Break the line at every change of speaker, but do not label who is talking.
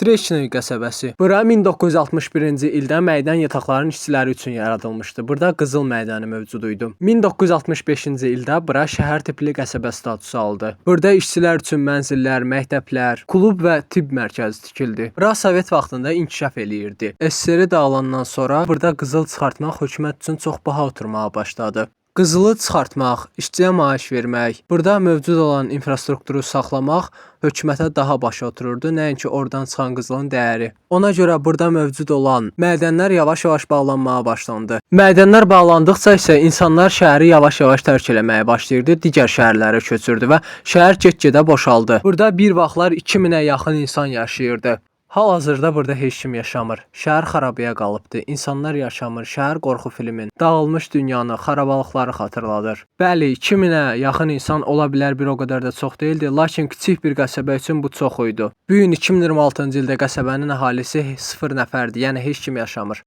Treçnoy qəsəbəsi. Bura 1961-ci ildə mədən yataqlarının işçiləri üçün yaradılmışdı. Burada qızıl mədəni mövcud idi. 1965-ci ildə bura şəhər tipli qəsəbə statusu aldı. Burada işçilər üçün mənzillər, məktəblər, klub və tibb mərkəzi tikildi. Bura Sovet vaxtında inkişaf eləyirdi. SSR dağılandan sonra burada qızıl çıxartmaq hökumət üçün çox baha oturmağa başladı. Qızılı çıxartmaq, işçiyə maaş vermək, burada mövcud olan infrastrukturu saxlamaq hökumətə daha başa otururdu, nəinki oradan çıxan qızılın dəyəri. Ona görə burada mövcud olan mədənlər yavaş-yavaş bağlanmağa başlandı. Mədənlər bağlandıqca isə insanlar şəhəri yavaş-yavaş tərk eləməyə başlayırdı, digər şəhərlərə köçürdü və şəhər get-gedə boşaldı. Burada bir vaxtlar 2000-ə yaxın insan yaşayırdı. Hal-hazırda burada heç kim yaşamır. Şəhər xarabaya qalıbdı. İnsanlar yaşamır. Şəhər qorxu filmin dağılmış dünyanı, xarabalıqları xatırladır. Bəli, 2000-ə yaxın insan ola bilər, bir o qədər də çox deyildi, lakin kiçik bir qəsəbə üçün bu çox idi. Bu gün 2026-cı ildə qəsəbənin əhalisi 0 nəfərdir, yəni heç kim yaşamır.